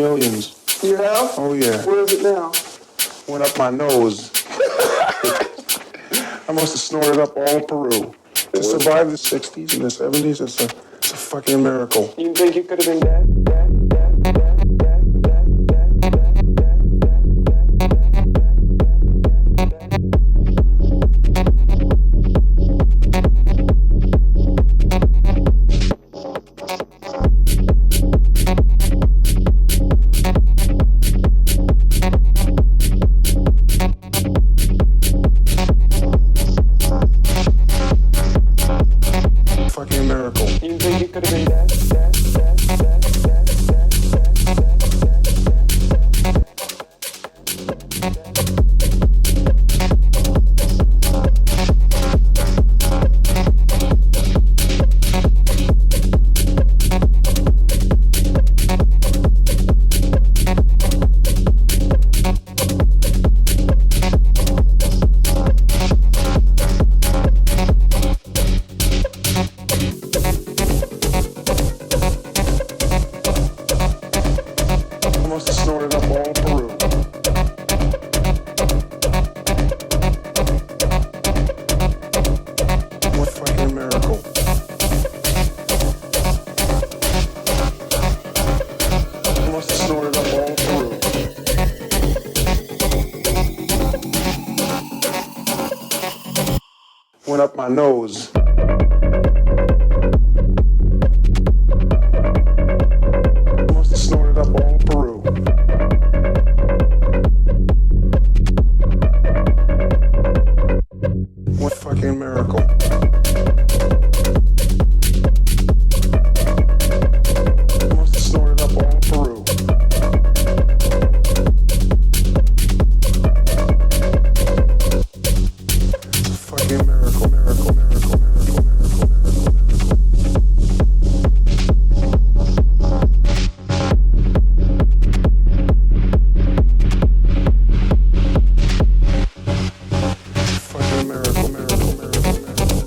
Millions. You have? Oh, yeah. Where is it now? Went up my nose. I must have snorted up all Peru. To survive the 60s and the 70s, it's a fucking miracle. You think you could have been dead? Fucking miracle. You think you could have been dead? I must have snorted up all Peru. What fucking miracle. I must have snorted up all Peru. Went up my nose. I must have snorted up all Peru. What fucking miracle. I must have snorted up all Peru. It's a fucking miracle, miracle, miracle, miracle, miracle, miracle, miracle. Fucking miracle, miracle, miracle, miracle, miracle.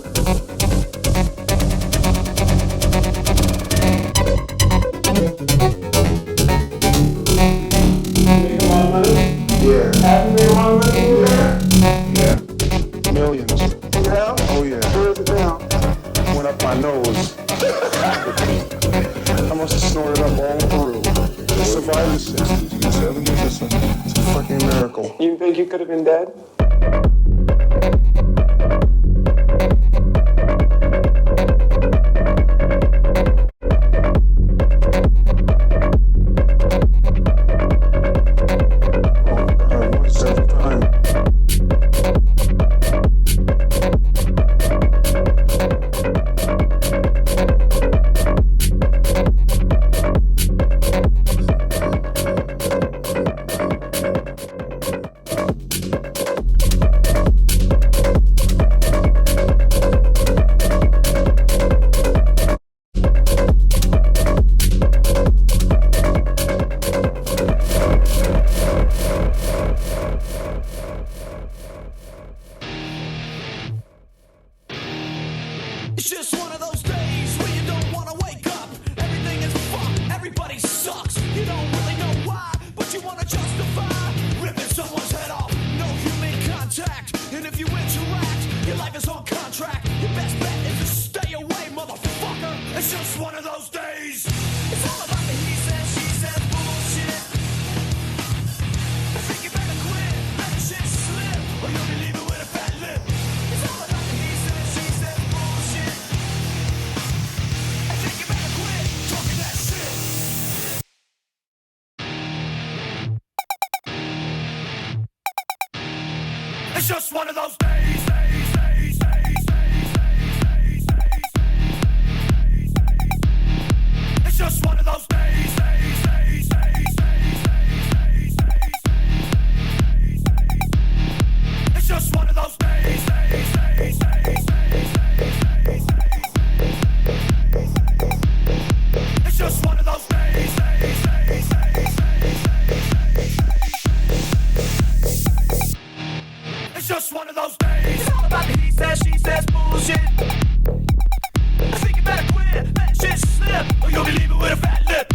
Yeah. Haven't made a lot of money? Yeah. Millions. You have? Oh, yeah. Where is it now? Went up my nose. I must have snorted up all Peru. To survive the 60s and the 70s, it's a fucking miracle. You think you could have been dead? Oh, God, once every time. It's just one of those days where you don't want to wake up. Everything is fucked, everybody sucks. You don't really know why, but you want to justify ripping someone's head off. No human contact, and if you interact, your life is on contract. Your best bet is to stay away, motherfucker. It's just one of those days. It's all about the he said, she said bullshit. I think you better quit, let the shit slip, or you'll be leaving with a fat lip. It's all about the he said, she said bullshit. I think you better quit talking that shit. It's just one of those days. It's just one of those days. It's just one of those days. It's just one of those days. It's just one of those days. It's all about the he says, she says bullshit. I think you better quit, let shit slip, or you'll be leaving with a fat lip.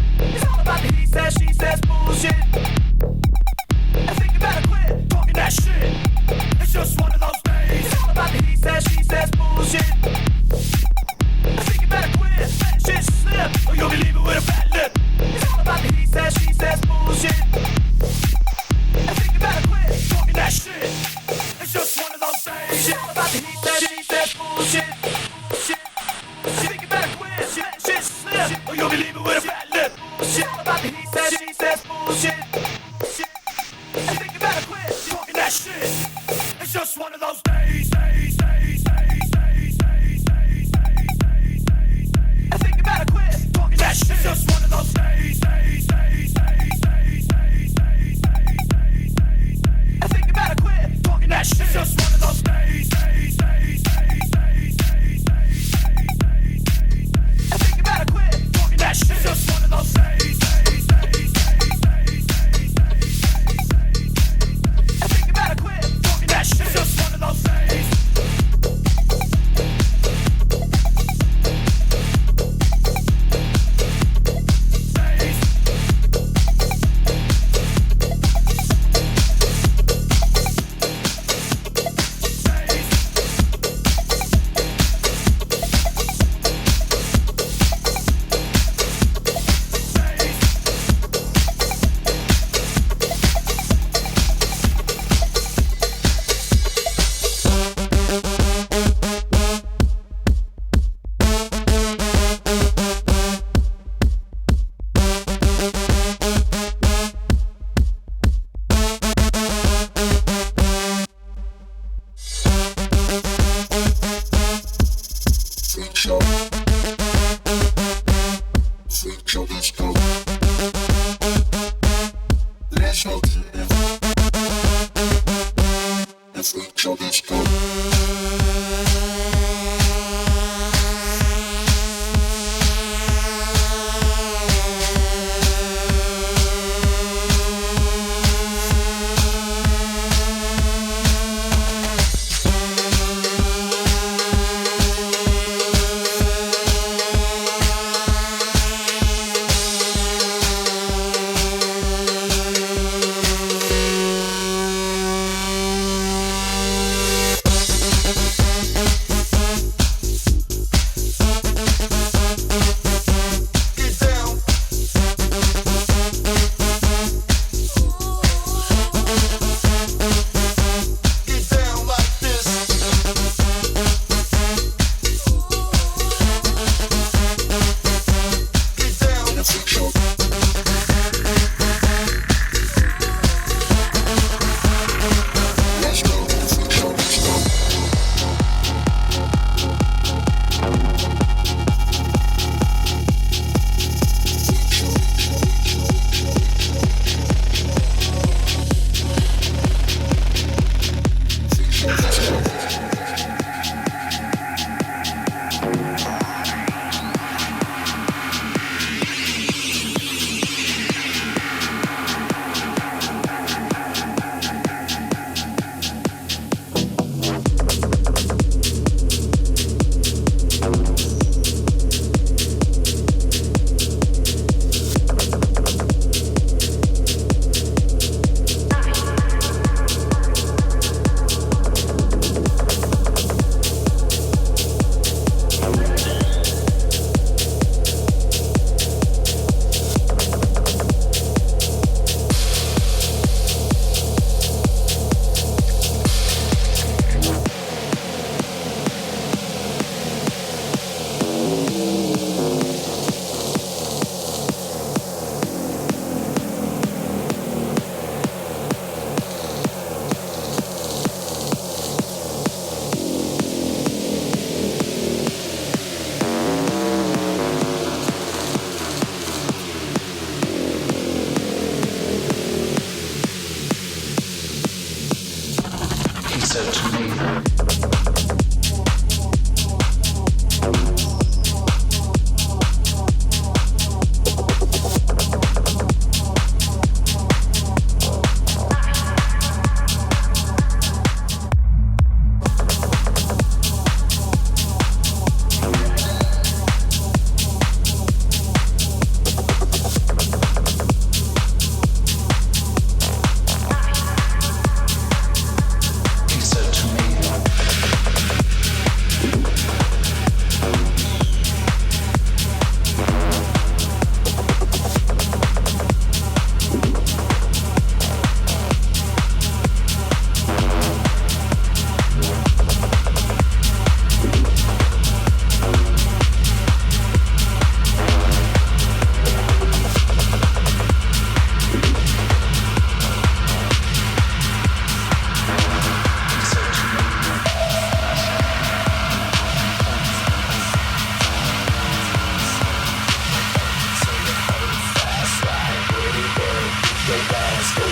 that's bullshit. I think you better quit talking that shit. It's just one of those days. I think you better quit talking that shit. It's just one of those days. I think you better quit talking that shit. It's just one of those days. I think you better quit talking that shit. It's just one of those days. I think you better quit talking that shit. It's just one of those days.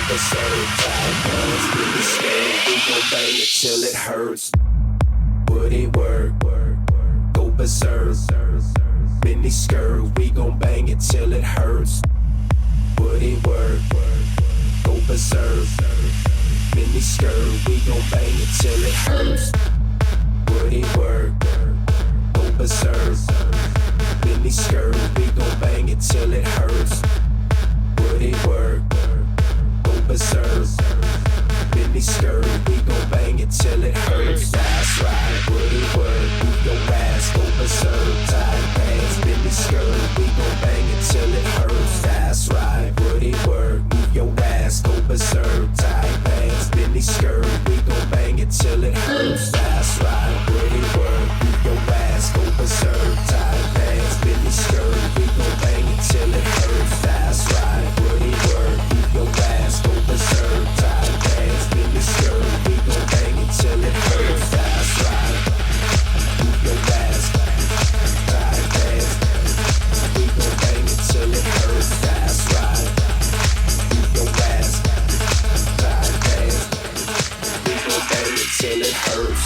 berserk, tight pants, mini skirt. We gon' bang it till it hurts. Would it work? Go berserk, mini skirt. We gon' bang it till it hurts. Would it work? Go berserk, mini skirt. We gon' bang it till it hurts. Would it work? Go berserk, mini skirt. We gon' bang it till it hurts. Would it work? Go berserk, mini skirt. We gon' bang it till it hurts. That's right. Would it work? Move your ass, go berserk. Tight pants, mini skirt. We gon' bang it till it hurts. That's right. Would it work? Move your ass, go berserk. Tight pants, mini skirt. We gon' bang it till it hurts. That's right. Would it work? Move your ass, go berserk. Tight pants, mini skirt. We gon' bang it till it hurts. That's right. Would it work? Move your ass, go berserk. Tight pants, mini skirt. We gon' bang it till it hurts. That's right. Move your ass, tight pants. We gon' bang it till it hurts. That's right. Move your ass, tight pants. We gon' bang it till it hurts.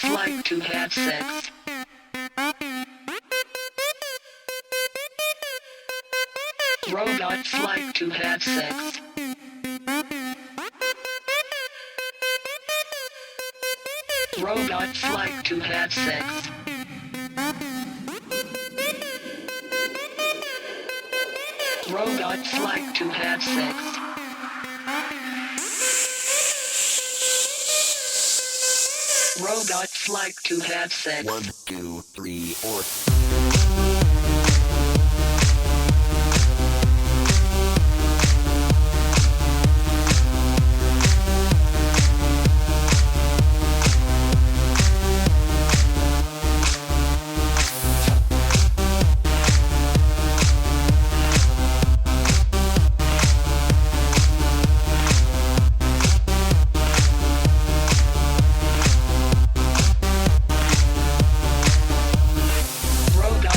Like to have sex. Robots like to have sex. Robots like to have sex. Robots like to have sex. Robots like to have sex. 1, 2, 3, 4. Robots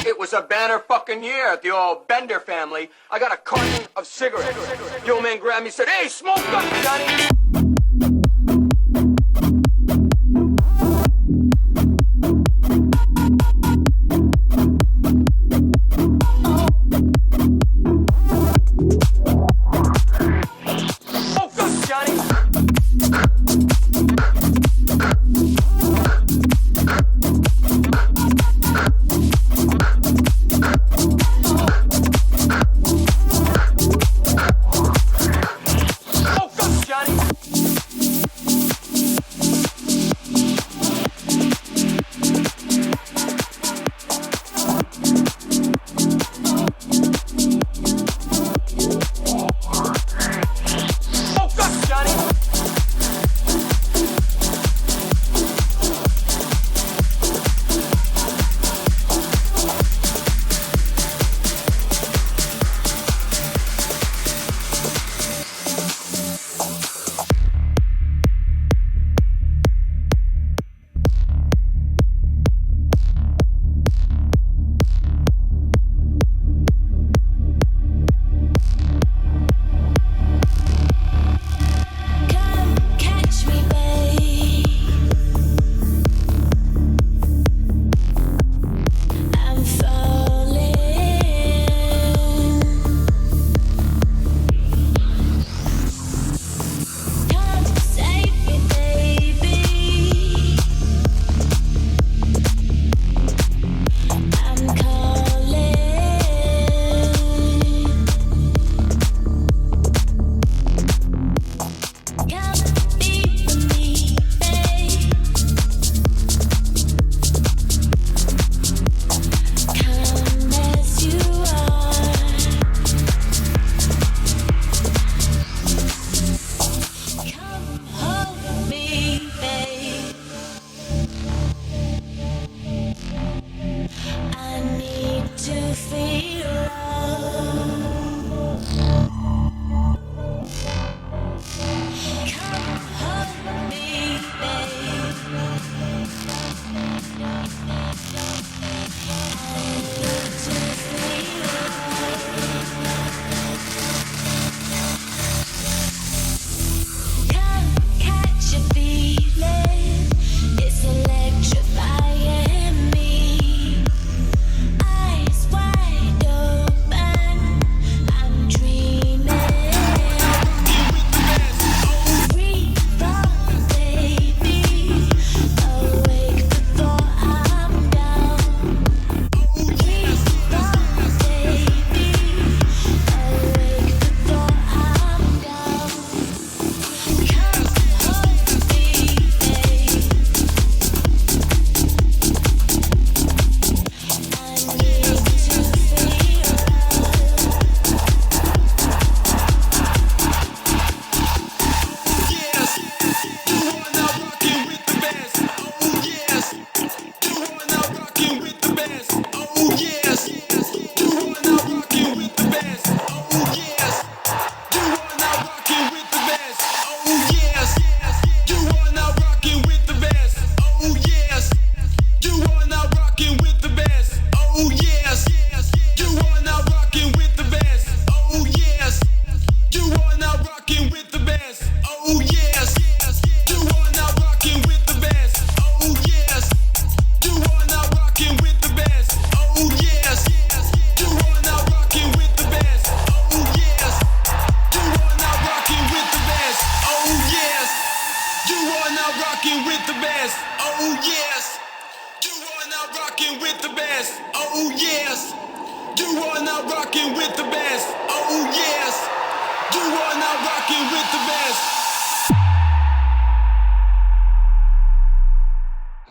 It was a banner fucking year at the old Bender family. I got a carton of cigarettes. The old man grabbed me and said, "Hey, smoke up, Johnny."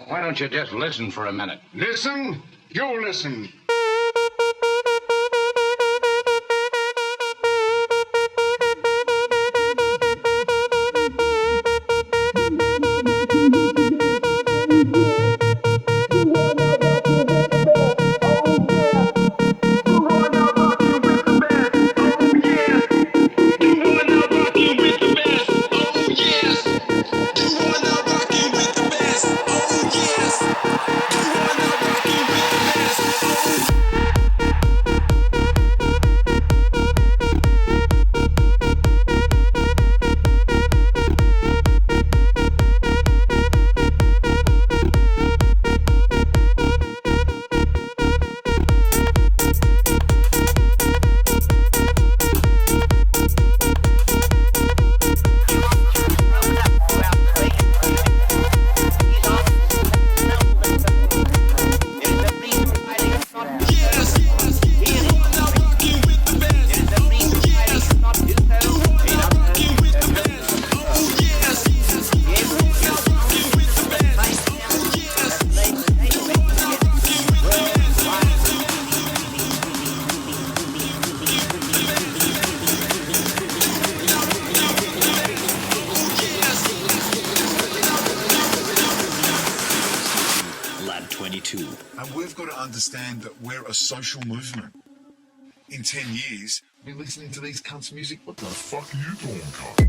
Why don't you just listen for a minute? Listen? You listen. Oh And we've got to understand that we're a social movement. In 10 years, we're listening to these cunts' music. What the fuck are you doing, cunt?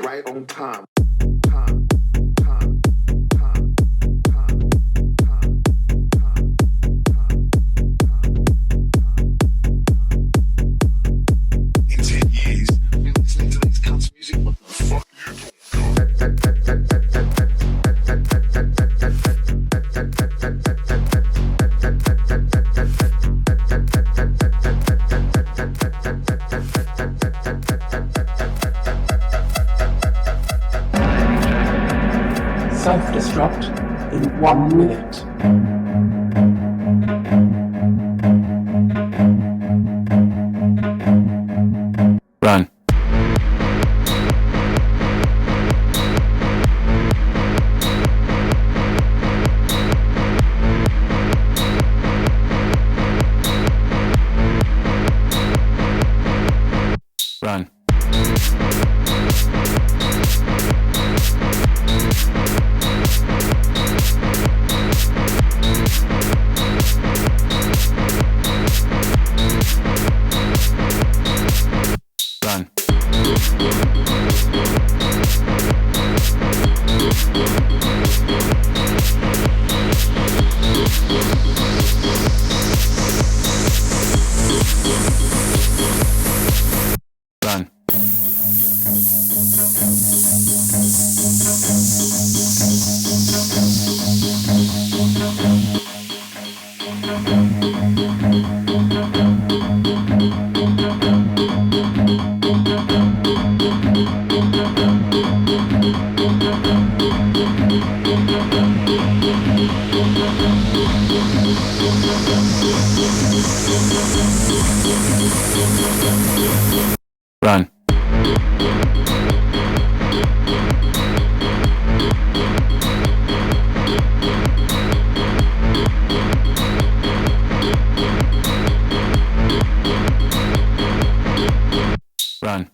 Right on time. In 10 years, you're listening to these cunts' music. What the fuck are you Self-destruct in 1 minute. Run. Run. Run. Run. Run. Run. Run.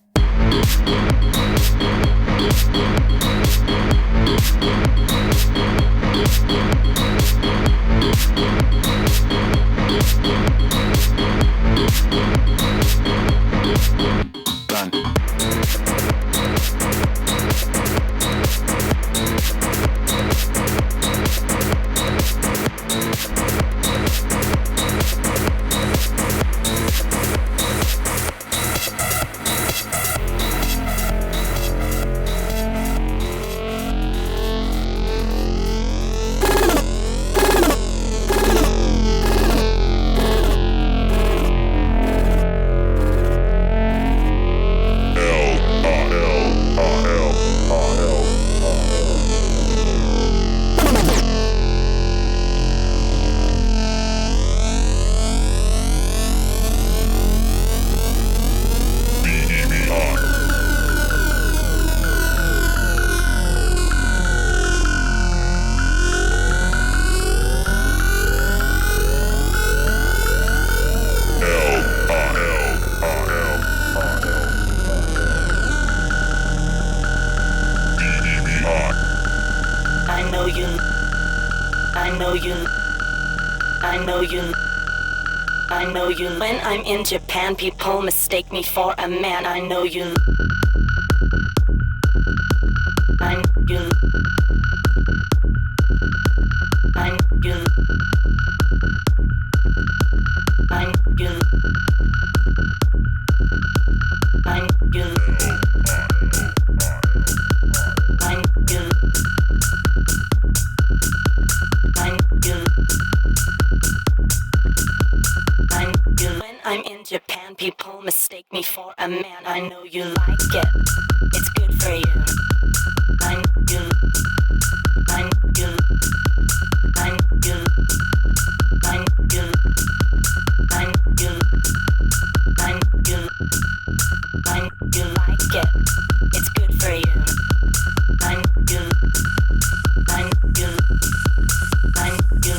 know you. I know you. I know you. I know you. When I'm in Japan, people mistake me for a man. I know you. I know you. I know you. I know you. I know you. I know you. I know you. I know you. When I'm in Japan, people mistake me for a man. I know you like it. It's good for you. I know you. I know you. I know you. I know you. I know you. I know you. I know you like it. It's good for you. I know you. I know you. I know you.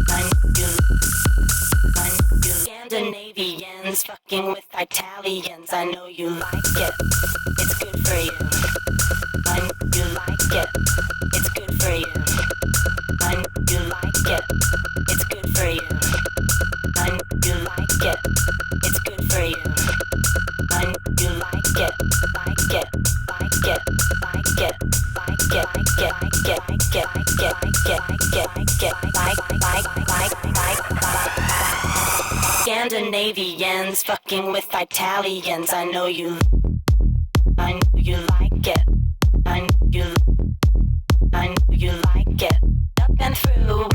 I know you. I know you. Scandinavians fucking with Italians. I know you like it. It's good for you. I know you like it. It's good for you. I know you like it. It's good for you. I know you like it. It's good for you. I know you like it. Like it. Like it. Like it. Like it. Like it. Like it. Like it. Like it. Like it. Like it. Like. Scandinavians fucking with Italians. I know you. I know you like it. I know you. I know you like it. Up and through.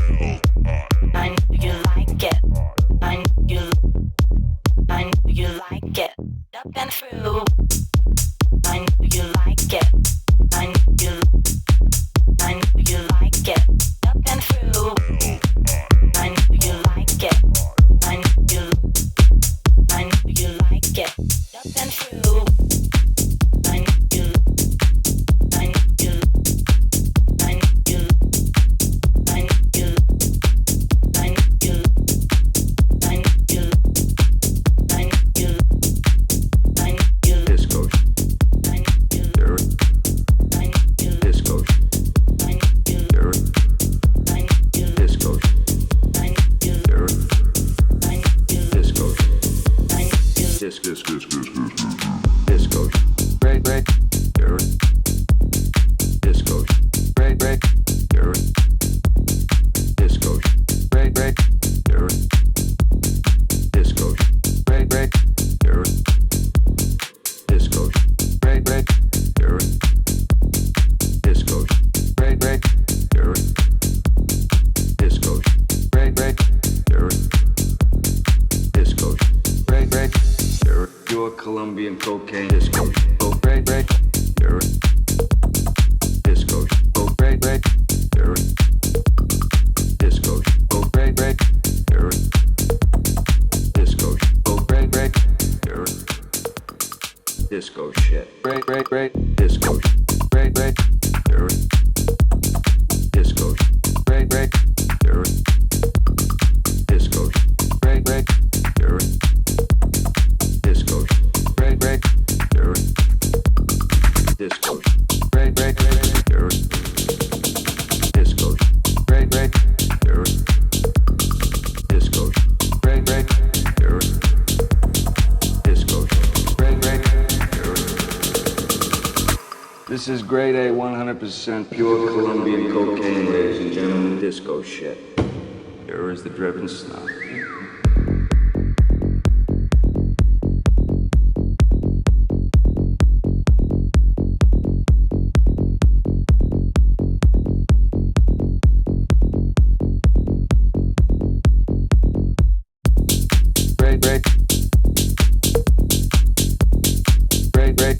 I know you like it. I know you. I know you like it. Up and through. I know you like it. I know you. I know you like it. Up and through. I know you like it. I know you. I know you like it. Up and through. I know you. I know you. I know you. I know you. I know you. I know you. I know you. I know you. Disco. I know you. I know you. Disco. I know you. I know you. Disco. I know you. I know you. Disco. I know you. Disco. Break, break. Disco. Break, break. Disco. Break, break. Disco. Break, break. Disco. Break, break. Disco. Break, break. Disco. Break, break. Disco. Break, break. Pure Colombian cocaine. Disco. Break, break. Disco. Break, break. Disco. Break, break. Disco. Break, break. Disco shit. Break, break, break. Disco. Break, break. Disco. Break, break. Disco. Break, break. Disco. Break, break. Disco. Break, break. Disco. Break, break. Disco. Break, break. Disco. Break, break. This is grade A, 100% pure Colombian cocaine, ladies and gentlemen. Disco shit. Here is the driven snuff. Break, break. Break, break.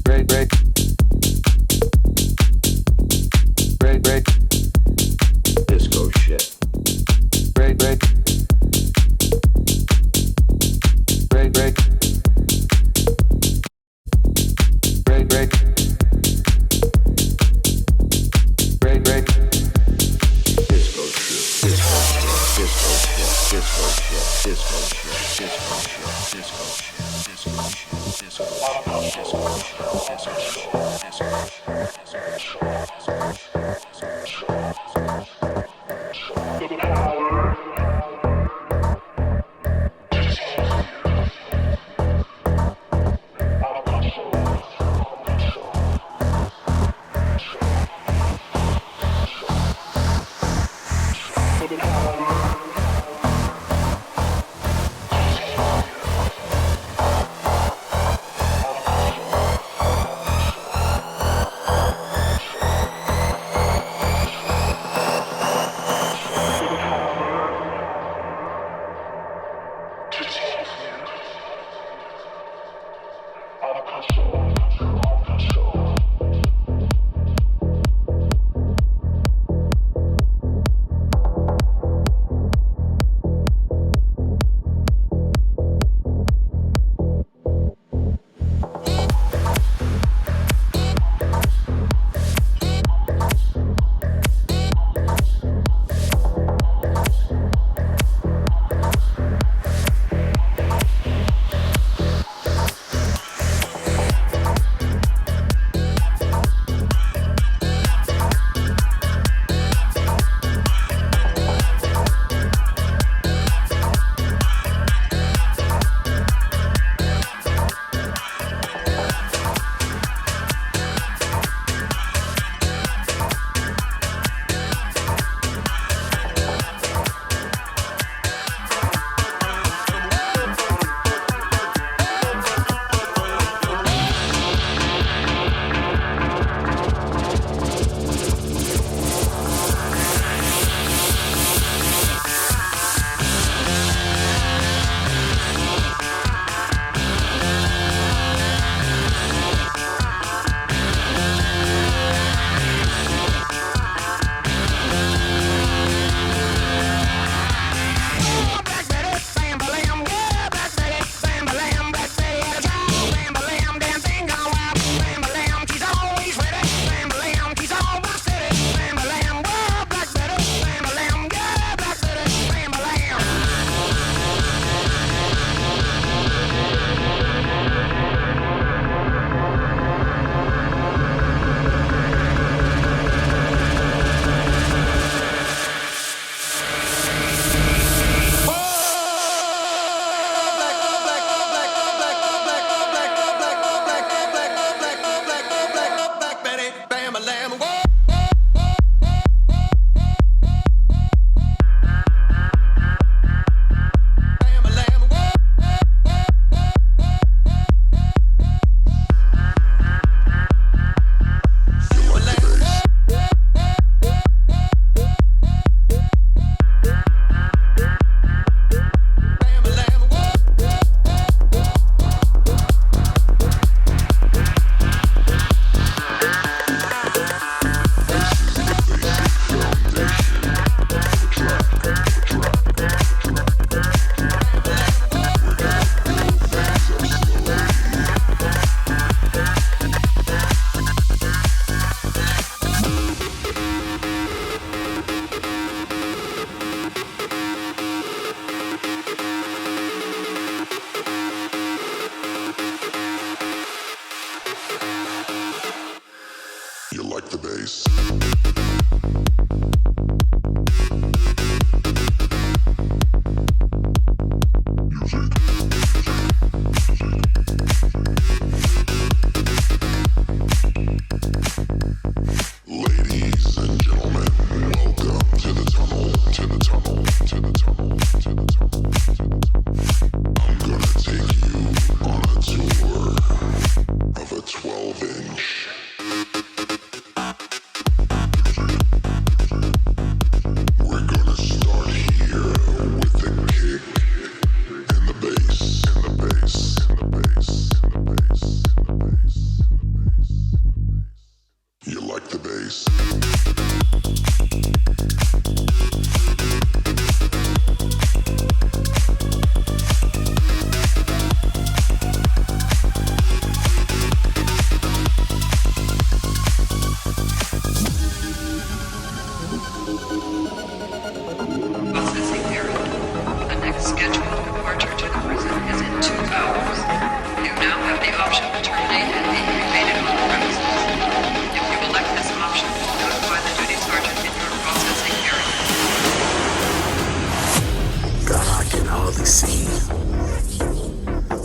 Break, break. Break, break. Disco shit. Break, break. Break, break. Break, break. Break, break. Disco shit. Disco shit. Disco shit. Disco shit. Disco shit. Disco shit. Disco shit. Disco shit. Disco shit. Disco shit. Disco shit. Disco shit.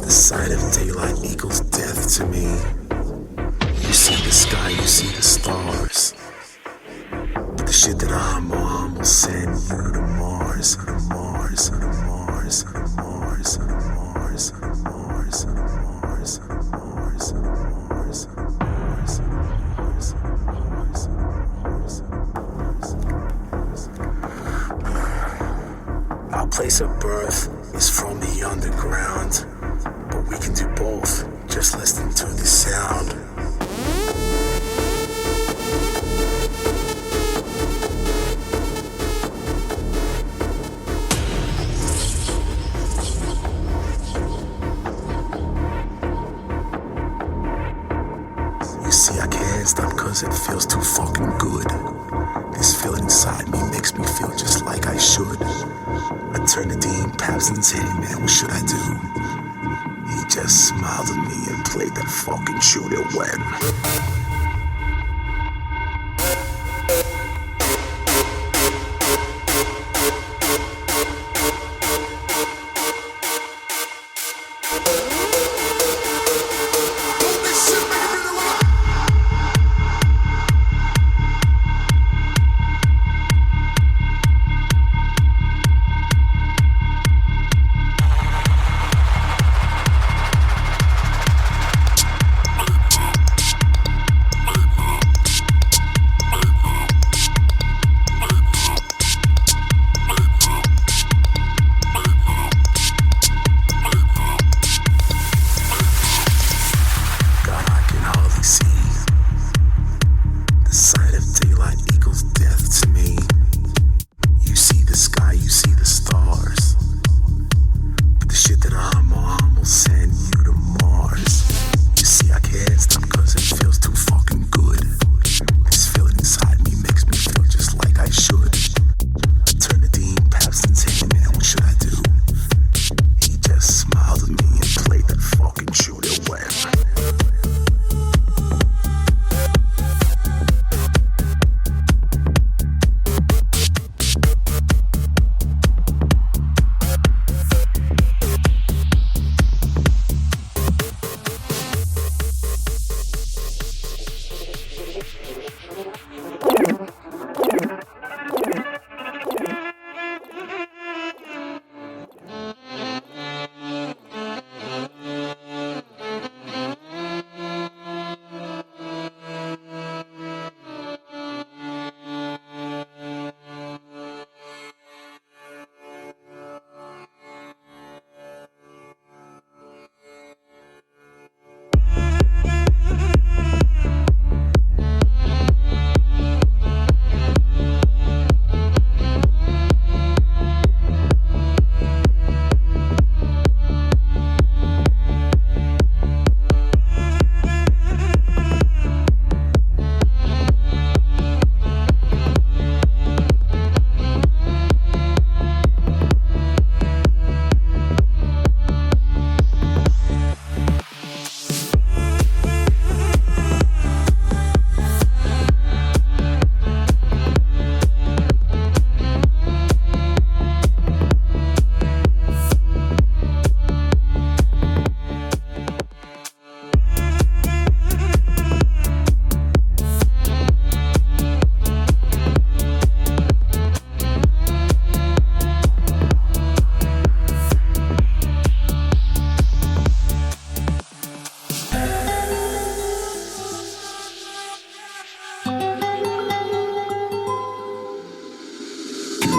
The sight of daylight equals death to me. You see the sky, you see the stars. But the shit that I'm on will send you to Mars, to Mars, to Mars, to Mars, to Mars, to Mars, to Mars, to Mars, to Mars, to Mars, Our place of birth is from the underground, but we can do both, just listening to the sound. You see, I can't stop cause it feels too fucking good. This feeling inside me makes me feel just like I should. Eternity in Pabson's hand, man, what should I do? He just smiled at me and played that fucking shooter when.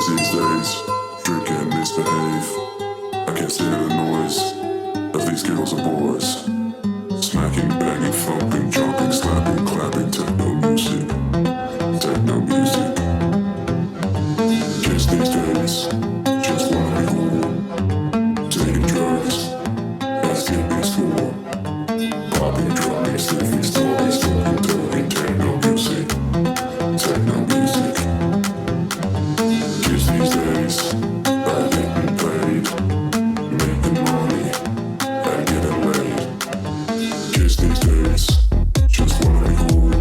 These days, drink and misbehave. I can't stand the noise of these girls and boys. Smacking, banging, thumping, jumping, slapping, clapping, techno music. Techno music. Kids these days just wanna be cool. Taking drugs, skipping school. Popping, drumming, sniffing, stories, talking, talking, techno music. Techno music. Kids these days are getting paid, making money, and getting laid. Kids these days just wanna be cool.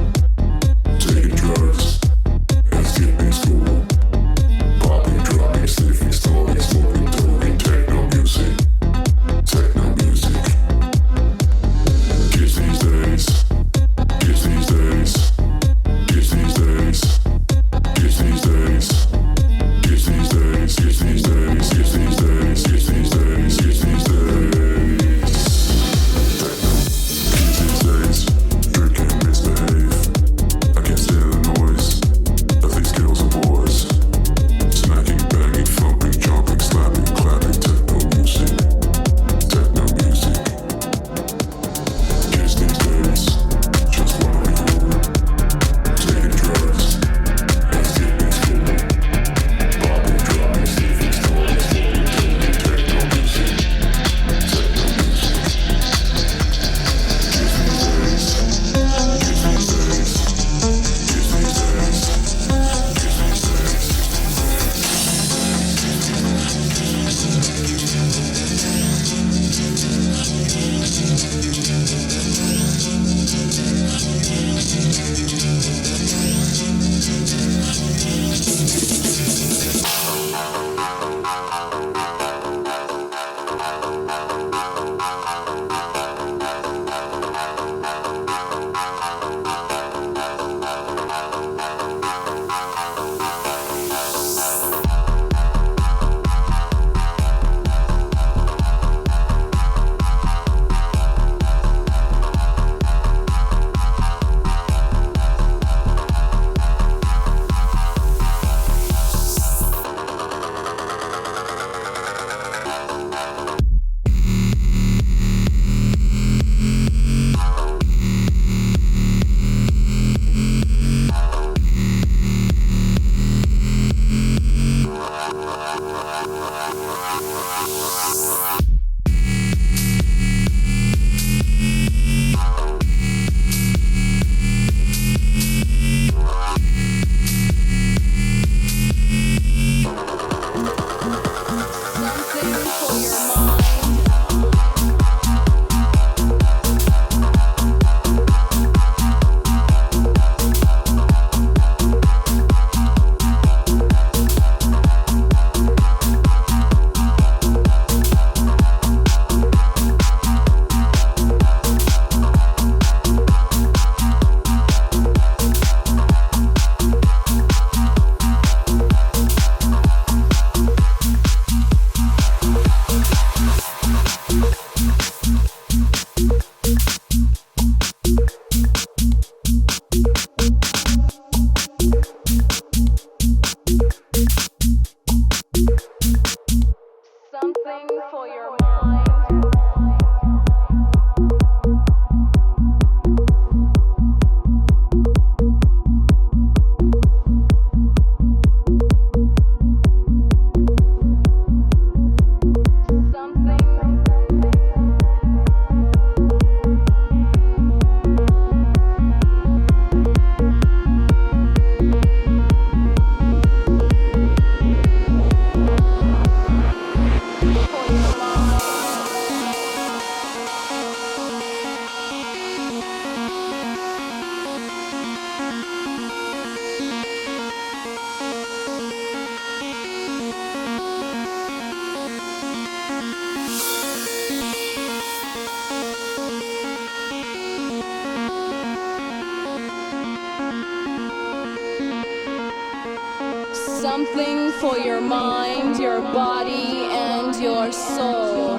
Something for your mind, your body, and your soul.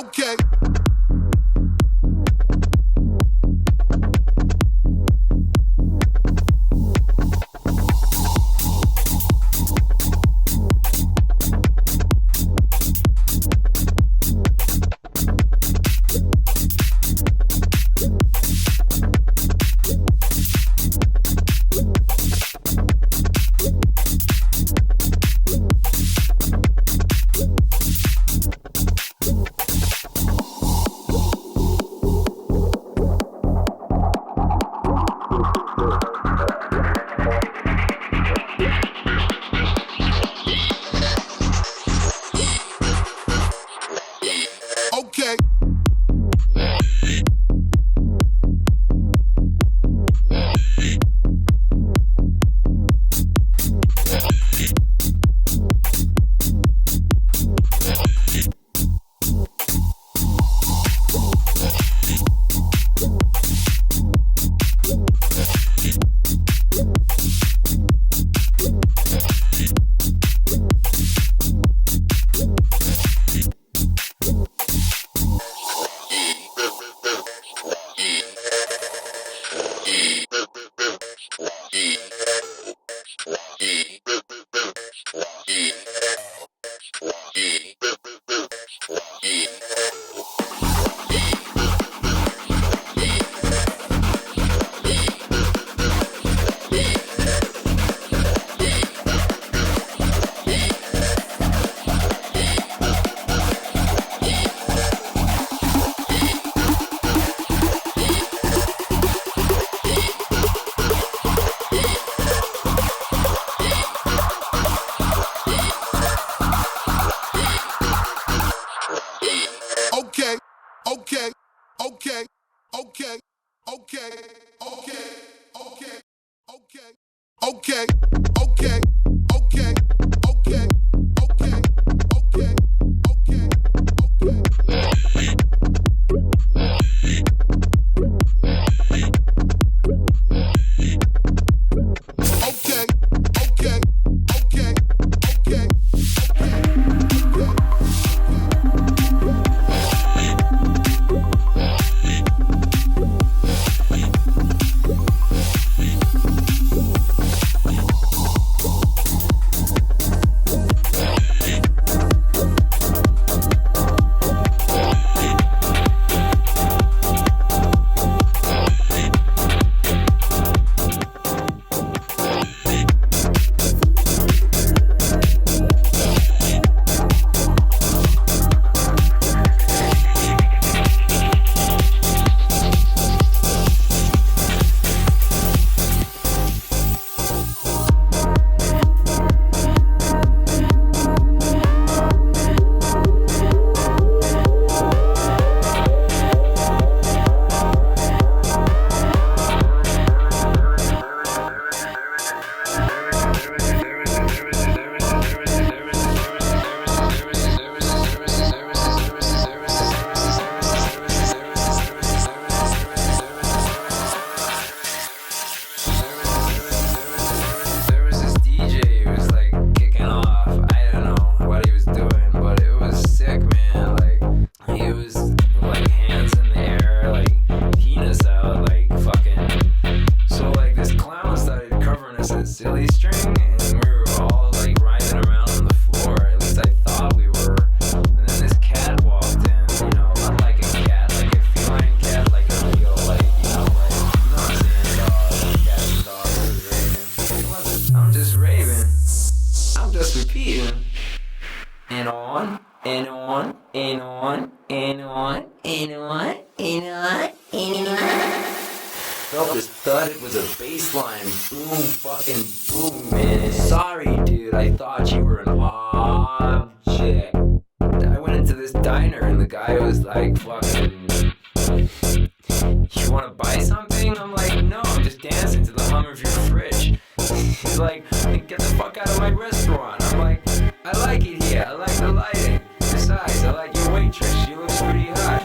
Okay. Okay. Okay, okay, okay, okay, okay, okay, okay, okay, okay, okay, okay, okay, okay, okay, okay, okay, okay, okay, okay. Silly string, and we were all like riding around on the floor. At least I thought we were. And then this cat walked in. You know, not like a cat, like a feline cat, like a real, like I'm saying, dog, cat and dog. It wasn't. I'm just raving. I'm just repeating. And on, and on, and on, and on, and on, and on, and on. Felt this thud, it was a bass line. Boom, fucking boom, man. Sorry, dude, I thought you were an object. I went into this diner and the guy was like, fucking, you wanna buy something? I'm like, no, I'm just dancing to the hum of your fridge. He's like, get the fuck out of my restaurant. I'm like, I like it here, I like the lighting. Besides, I like your waitress, she looks pretty hot.